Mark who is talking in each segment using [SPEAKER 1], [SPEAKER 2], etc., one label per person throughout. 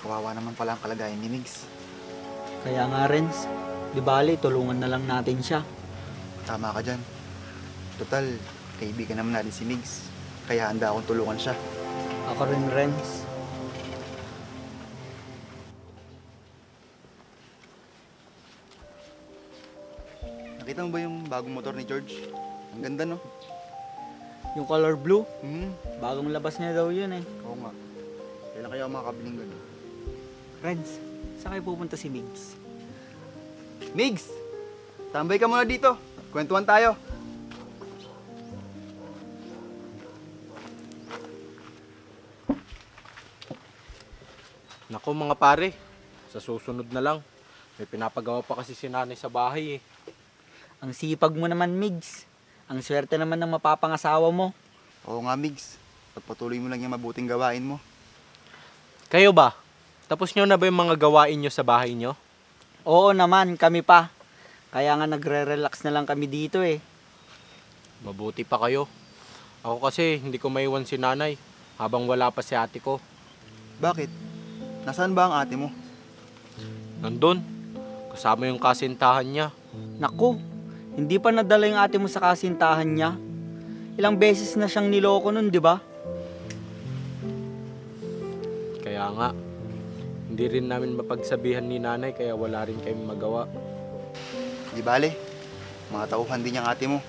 [SPEAKER 1] Kawawa naman pala ang kalagayan ni Migs.
[SPEAKER 2] Kaya nga, Renz, di bali, tulungan na lang natin siya.
[SPEAKER 1] Tama ka dyan. Total, kaibigan naman natin si Migs. Kaya handa akong tulungan siya.
[SPEAKER 2] Ako rin, Renz.
[SPEAKER 1] Nakita mo ba yung bagong motor ni George? Ang ganda, no?
[SPEAKER 2] Yung color blue,
[SPEAKER 1] Hmm,
[SPEAKER 2] bagong labas niya daw yun eh.
[SPEAKER 1] oo nga. Kailan kaya ako makakabiling gano'n?
[SPEAKER 2] Renz, saan kayo pupunta si Migs?
[SPEAKER 1] Migs! Tambay ka muna dito. Kwentuhan tayo.
[SPEAKER 3] Naku mga pare, sa susunod na lang. May pinapagawa pa kasi si nanay sa bahay eh.
[SPEAKER 2] Ang sipag mo naman, Migs. Ang swerte naman ng mapapangasawa mo.
[SPEAKER 1] Oo nga, Migs. Pagpatuloy mo lang yung mabuting gawain mo.
[SPEAKER 3] Kayo ba? Tapos nyo na ba yung mga gawain nyo sa bahay nyo?
[SPEAKER 2] Oo naman, kami pa. Kaya nga nagre-relax na lang kami dito eh.
[SPEAKER 3] Mabuti pa kayo. Ako kasi hindi ko maiwan si nanay habang wala pa si ate ko.
[SPEAKER 1] Bakit? Nasaan ba ang ate mo?
[SPEAKER 3] Nandun, kasama yung kasintahan niya.
[SPEAKER 2] Naku, hindi pa nadala yung ate mo sa kasintahan niya. Ilang beses na siyang niloko nun, di ba?
[SPEAKER 3] Kaya nga, hindi rin namin mapagsabihan ni nanay kaya wala rin kayong magawa.
[SPEAKER 1] Di bale, mga tauhan din yung ate mo.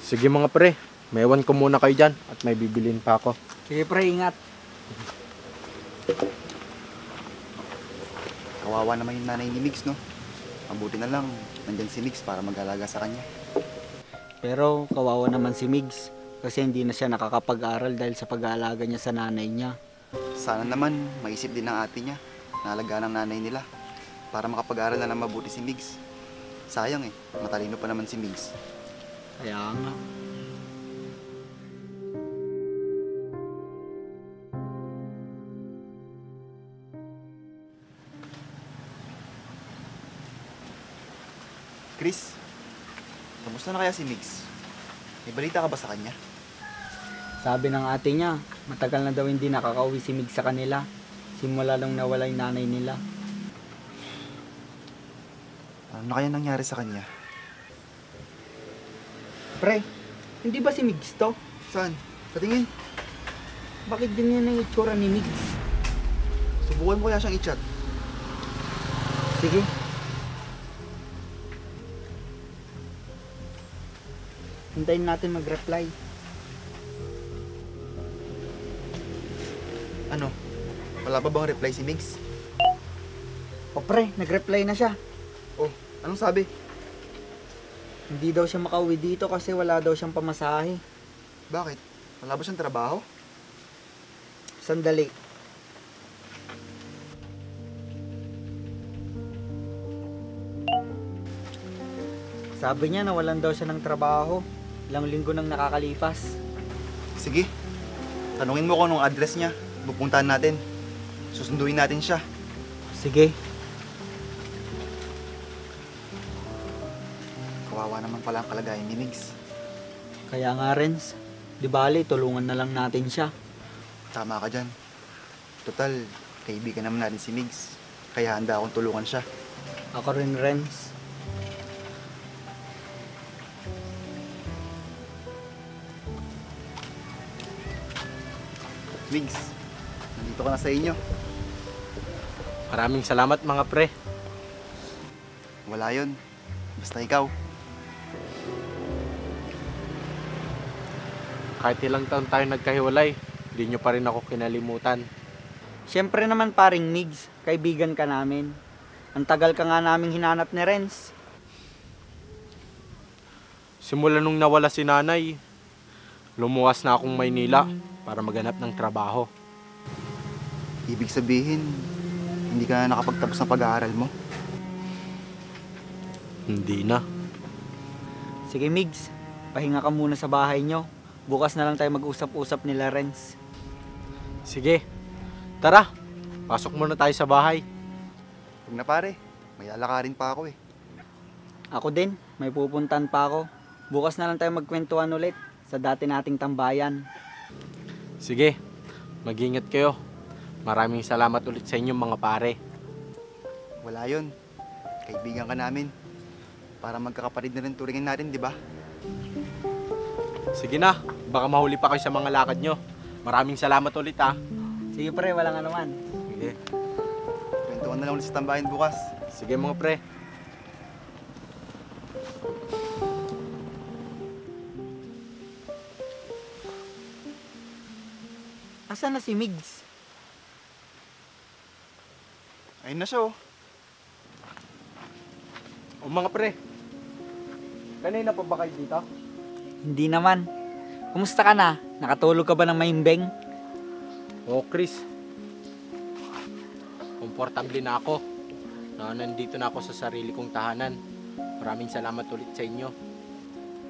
[SPEAKER 3] Sige mga pre, maiwan ko muna kayo dyan at may bibilin pa ako.
[SPEAKER 2] Sige pre, ingat.
[SPEAKER 1] Kawawa naman yung nanay ni Migs, no? Mabuti na lang, nandyan si Migs para mag-alaga sa kanya.
[SPEAKER 2] Pero kawawa naman si Migs kasi hindi na siya nakakapag-aral dahil sa pag-aalaga niya sa nanay niya.
[SPEAKER 1] Sana naman, maisip din ng ate niya na alagaan ng nanay nila para makapag-aral na ng mabuti si Migs. Sayang eh, matalino pa naman si Migs.
[SPEAKER 2] Kaya nga.
[SPEAKER 1] Chris, kamusta na kaya si Migs? May balita ka ba sa kanya?
[SPEAKER 2] Sabi ng ate niya, matagal na daw hindi nakakauwi si Migs sa kanila. Simula nung nawala yung nanay nila.
[SPEAKER 1] Ano na kaya nangyari sa kanya?
[SPEAKER 2] Pre, hindi ba si Migs to?
[SPEAKER 1] Saan? Sa tingin?
[SPEAKER 2] Bakit ganyan ang itsura ni Migs?
[SPEAKER 1] Subukan mo kaya siyang i-chat.
[SPEAKER 2] Sige. Hintayin natin mag-reply.
[SPEAKER 1] Ano? Wala pa bang reply si Migs?
[SPEAKER 2] O pre, nag-reply na siya.
[SPEAKER 1] Oh, anong sabi?
[SPEAKER 2] Hindi daw siya makauwi dito kasi wala daw siyang pamasahe.
[SPEAKER 1] Bakit? Wala ba siyang trabaho?
[SPEAKER 2] Sandali. Sabi niya nawalan daw siya ng trabaho. Ilang linggo nang nakakalipas.
[SPEAKER 1] Sige. Tanungin mo ko anong address niya. Pupuntahan natin. Susunduin natin siya.
[SPEAKER 2] Sige.
[SPEAKER 1] Kawawa naman pala ang kalagayan ni Migs.
[SPEAKER 2] Kaya nga Renz, di bali tulungan na lang natin siya.
[SPEAKER 1] Tama ka dyan. Total, kaibigan naman natin si Migs. Kaya handa akong tulungan siya.
[SPEAKER 2] Ako rin Renz.
[SPEAKER 1] Migs, nandito ka na sa inyo.
[SPEAKER 3] Maraming salamat mga pre.
[SPEAKER 1] Wala yun. Basta ikaw.
[SPEAKER 3] Kahit ilang taon tayo nagkahiwalay, hindi nyo pa rin ako kinalimutan.
[SPEAKER 2] Siyempre naman paring Migs, kaibigan ka namin. Ang tagal ka nga naming hinanap ni Renz.
[SPEAKER 3] Simula nung nawala si nanay, lumuwas na akong Maynila para maghanap ng trabaho.
[SPEAKER 1] Ibig sabihin, hindi ka na nakapagtapos ng pag-aaral mo?
[SPEAKER 3] Hindi na.
[SPEAKER 2] Sige Migs, pahinga ka muna sa bahay nyo. Bukas na lang tayo mag-usap-usap nila Renz.
[SPEAKER 3] Sige, tara. Pasok muna tayo sa bahay.
[SPEAKER 1] Huwag na pare, may lalakarin pa ako eh.
[SPEAKER 2] Ako din, may pupuntan pa ako. Bukas na lang tayo magkwentuhan ulit sa dati nating tambayan.
[SPEAKER 3] Sige, mag-ingat kayo. Maraming salamat ulit sa inyo mga pare.
[SPEAKER 1] Wala yun. Kaibigan ka namin. Para magkakapatid na rin turingin natin, di ba?
[SPEAKER 3] Sige na, baka mahuli pa kayo sa mga lakad nyo. Maraming salamat ulit ha.
[SPEAKER 2] Sige pre, walang anuman.
[SPEAKER 3] Sige,
[SPEAKER 1] Kwentuhan na lang ulit sa tambahin bukas.
[SPEAKER 3] sige mga pre.
[SPEAKER 2] Asan na si Migs?
[SPEAKER 1] Ayun na siya, oh.
[SPEAKER 3] O mga pre, kanina pa ba kayo dito?
[SPEAKER 2] Hindi naman. Kumusta ka na? Nakatulog ka ba ng maimbeng?
[SPEAKER 3] Oo Chris, komportable na ako. Nandito na ako sa sarili kong tahanan. Maraming salamat ulit sa inyo.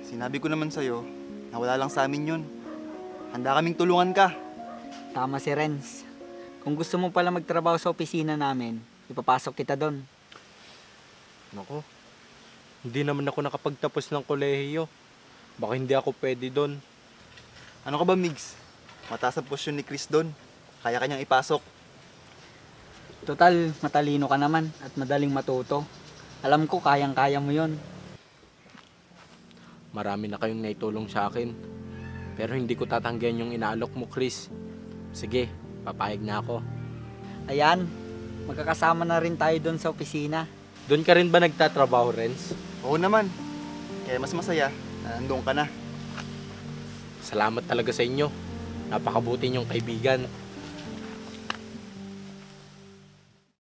[SPEAKER 1] Sinabi ko naman sa'yo na wala lang sa amin yun. Handa kaming tulungan ka.
[SPEAKER 2] Tama si Renz. Kung gusto mo pala magtrabaho sa opisina namin, ipapasok kita doon.
[SPEAKER 3] Nako, hindi naman ako nakapagtapos ng kolehiyo. Baka hindi ako pwede doon.
[SPEAKER 1] Ano ka ba, Migs? Mataas ang posisyon ni Chris doon. Kaya kanyang ipasok.
[SPEAKER 2] Total, matalino ka naman at madaling matuto. Alam ko, kayang-kaya mo yon.
[SPEAKER 3] Marami na kayong naitulong sa akin. Pero hindi ko tatanggihan yung inaalok mo, Chris. Sige, papayag na ako.
[SPEAKER 2] Ayan, magkakasama na rin tayo doon sa opisina.
[SPEAKER 3] Doon ka rin ba nagtatrabaho, Renz?
[SPEAKER 1] Oo naman. Kaya mas masaya na nandun ka na.
[SPEAKER 3] Salamat talaga sa inyo. Napakabuti niyong kaibigan.